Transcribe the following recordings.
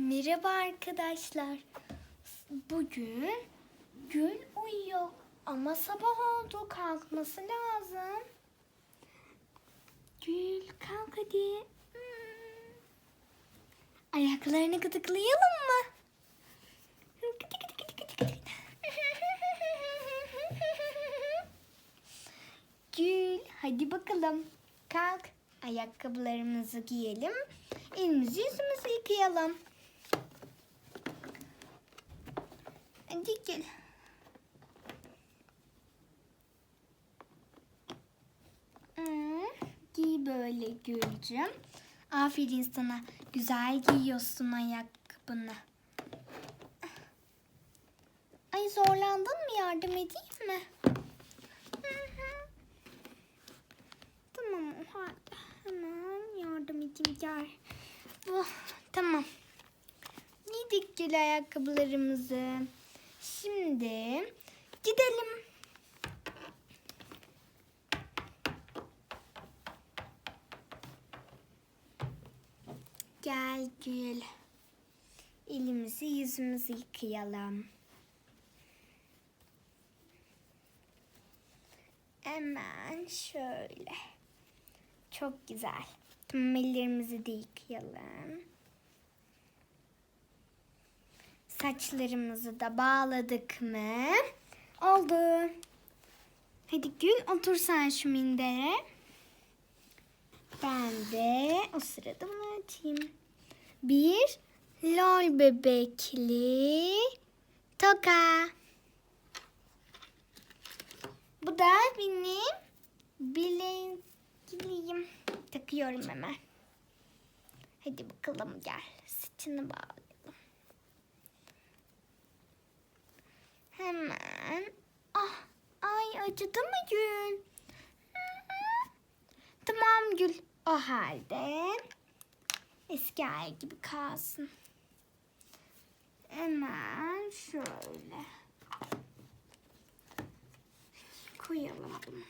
Merhaba arkadaşlar. Bugün Gül uyuyor ama sabah oldu, kalkması lazım. Gül kalk hadi. Ayaklarını gıdıklayalım mı? Gül hadi bakalım kalk. Ayakkabılarımızı giyelim. Elimizi yüzümüzü yıkayalım. Hadi gel. Giy böyle Gülcüm. Aferin sana. Güzel giyiyorsun ayakkabını. Ay zorlandın mı? Yardım edeyim mi? Tamam hadi. Hemen yardım edeyim gel. Oh, tamam. Giydik Gül ayakkabılarımızı. Şimdi gidelim. Gel Gül. Elimizi yüzümüzü yıkayalım. Hemen şöyle. Çok güzel. Tamam, ellerimizi de yıkayalım. Saçlarımızı da bağladık mı? Oldu. Hadi Gül otur sen şu mindere. Ben de o sırada bunu açayım. Bir lol bebekli toka. Bu da benim bilekliğim. Takıyorum hemen. Hadi bakalım gel. Saçını bağlayalım. Hemen. Ah, ay acıdı mı Gül? Tamam Gül. O halde eski hali gibi kalsın. Hemen şöyle koyalım bunu.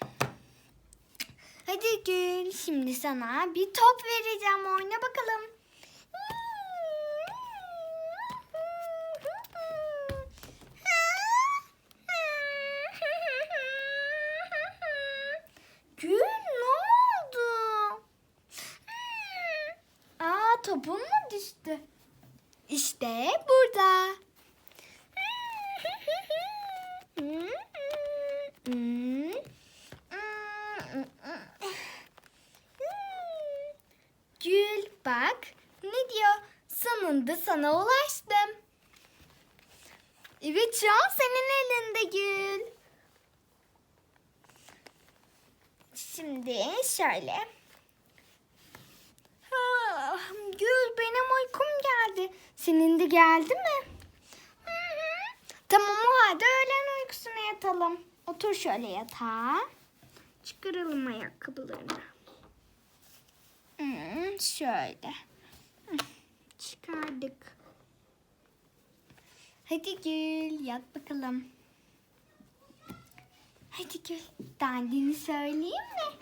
Hadi Gül, şimdi sana bir top vereceğim. Oyna bakalım. Gül ne oldu? Aa, topun mu düştü? İşte burada. Gül bak ne diyor? Sonunda sana ulaştım. Evet şu an senin elinde Gül. Şimdi şöyle. Gül benim uykum geldi. Senin de geldi mi? Tamam o halde öğlen uykusuna yatalım. Otur şöyle yatağa. Çıkaralım ayakkabılarını. Şöyle. Çıkardık. Hadi Gül yat bakalım. Hadi Gül dandini söyleyeyim mi?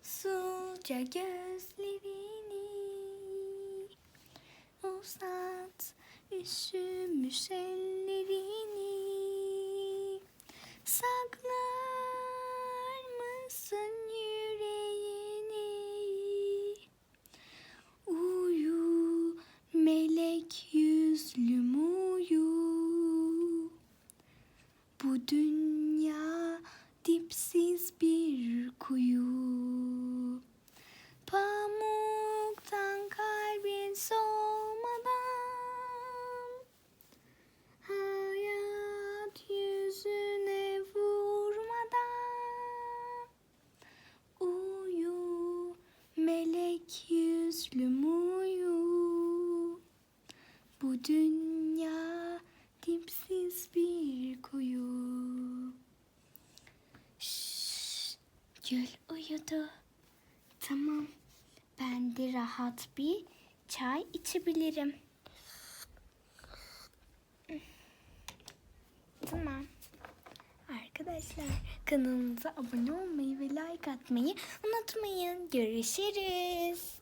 Usulca gözlerini uzat, üşümüş ellerini saklar mısın yüreğini? Uyu melek yüzlüm uyu, bu dünya dipsiz bir kuyu. Pamuktan kalbin soğumadan, hayat yüzüne vurmadan, uyu melek yüzlüm uyu, bu dünya dipsiz bir kuyu. Gül uyudu. Tamam. Ben de rahat bir çay içebilirim. Tamam. Arkadaşlar arkadaşlar. Kanalımıza abone olmayı ve like atmayı unutmayın. Görüşürüz.